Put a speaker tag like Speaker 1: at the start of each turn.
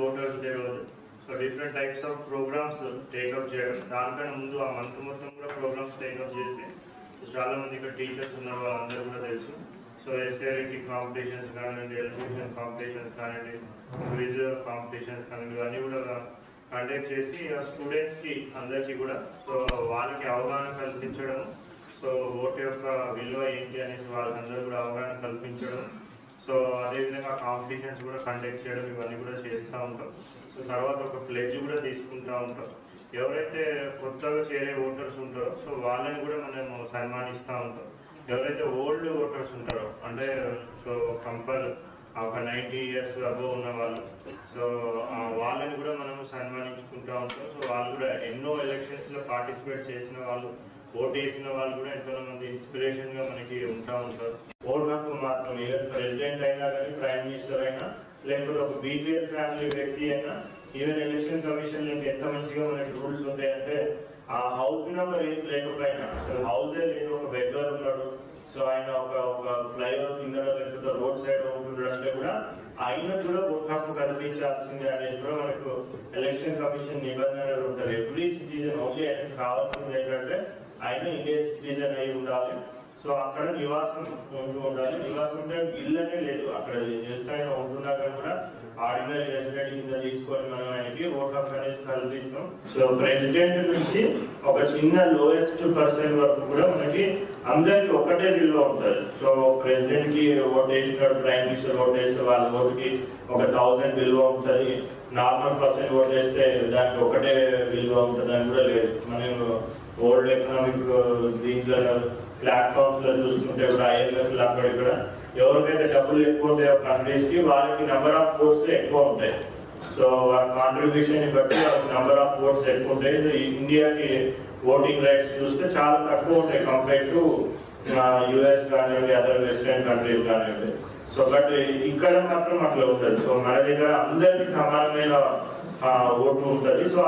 Speaker 1: Voters day రోజు so different types of programs take up చేయడం, దానికన్నా ముందు ఆ మంత్ మొత్తం కూడా ప్రోగ్రామ్స్ టేకప్ చేసి చాలా మంది ఇక్కడ టీచర్స్ ఉన్న వాళ్ళందరూ కూడా తెలుసు. సో ఎస్ఏ రైటింగ్ కాంపిటీషన్స్ కానివ్వండి, ఎలిమినేషన్ కాంపిటీషన్స్ కానివ్వండి, క్విజ్ కాంపిటీషన్స్ కానివ్వండి, ఇవన్నీ కూడా కండక్ట్ చేసి స్టూడెంట్స్కి అందరికీ కూడా సో వాళ్ళకి అవగాహన కల్పించడం, సో ఓటు యొక్క విలువ ఏంటి అనేసి వాళ్ళందరూ కూడా అవగాహన కల్పించడం, సో అదేవిధంగా కాంపిటీషన్స్ కూడా కండక్ట్ చేయడం, ఇవన్నీ కూడా చేస్తూ ఉంటాం. సో తర్వాత ఒక ప్లెడ్జ్ కూడా తీసుకుంటూ ఉంటాం. ఎవరైతే కొత్తగా చేరే ఓటర్స్ ఉంటారో సో వాళ్ళని కూడా మనము సన్మానిస్తూ ఉంటాం. ఎవరైతే ఓల్డ్ ఓటర్స్ ఉంటారో అంటే సో ఒక 90 years అబోవ్ ఉన్న వాళ్ళు, సో వాళ్ళని కూడా మనము సన్మానించుకుంటూ ఉంటాం. సో వాళ్ళు కూడా ఎన్నో ఎలక్షన్స్లో పార్టిసిపేట్ చేసిన వాళ్ళు, ఓటు వేసిన వాళ్ళు కూడా ఎంతో మంది ఇన్స్పిరేషన్గా మనకి ఉంటూ ఉంటారు. ఓటు హక్కు మాత్రం ఈవెన్ ప్రెసిడెంట్ అయినా కానీ, ప్రైమ్ మినిస్టర్ అయినా, లేకపోతే ఒక బీపీఎల్ ఫ్యామిలీ వ్యక్తి అయినా, ఈవెన్ ఎలక్షన్ కమిషన్ నుంచి ఎంత మంచిగా మనకి రూల్స్ ఉంటాయంటే ఆ హౌస్ నెంబర్ ఏం లేకపోయినా, హౌసే లేదు, ఒక బెడ్రూమ్ ఉన్నాడు, సో ఆయన ఒక ఫ్లైఓవర్ కింద లేకపోతే రోడ్ సైడ్ ఉంటున్నాడు అంటే కూడా ఆయన కూడా ఓటు హక్కు కల్పించాల్సిందే అనేది కూడా మనకు ఎలక్షన్ కమిషన్ నిబంధనలు ఉంటారు. ఎవ్రీ సిటిజన్ ఓన్లీ ఆయన కావాల్సింది ఏంటంటే ఆయన ఇండియన్ సిటిజన్ అయి ఉండాలి. సో అక్కడ నివాసం ఉండాలి. నివాసం అంటే ఇల్లనే లేదు, అక్కడ జస్ట్ ఆయన ఉంటున్నాక కూడా ఆర్డినరీ రెసిడెంట్ కింద తీసుకొని మనం ఆయనకి ఓట్ హక్కు అనేది కల్పిస్తాం. సో ప్రెసిడెంట్ నుంచి ఒక చిన్న లోయెస్ట్ పర్సన్ వరకు కూడా మనకి అందరికి ఒకటే విలువ ఉంటుంది. సో ప్రెసిడెంట్ కి ఓట్ వేసినాడు, ప్రైమ్ మినిస్టర్ ఓట్ వేస్తే వాళ్ళ ఓటుకి ఒక 1000 విలువ ఉంటుంది. నార్మల్ పర్సన్ ఓట్ వేస్తే దానికి ఒకటే విలువ ఉంటుంది అని కూడా లేదు. మనం వరల్డ్ ఎకనామిక్ దీంట్లో ప్లాట్ఫామ్స్ లో చూసుకుంటే కూడా IMF అక్కడ కూడా ఎవరికైతే డబ్బులు ఎక్కువ ఉంటాయో కంట్రీస్ కి వాళ్ళకి నెంబర్ ఆఫ్ ఓట్స్ ఎక్కువ ఉంటాయి. సో వాళ్ళ కాంట్రిబ్యూషన్ బట్టి వాళ్ళకి నెంబర్ ఆఫ్ ఓట్స్ ఎక్కువ ఉంటాయి. ఇండియాకి ఓటింగ్ రైట్స్ చూస్తే చాలా తక్కువ ఉంటాయి కంపేర్ టు US కానివ్వండి, అదర్ వెస్టర్న్ కంట్రీస్ కానివ్వండి. సో బట్ ఇక్కడ మాత్రం అట్లా ఉంటుంది. సో మన దగ్గర అందరికి సమానమైన ఓటు ఉంటుంది. సో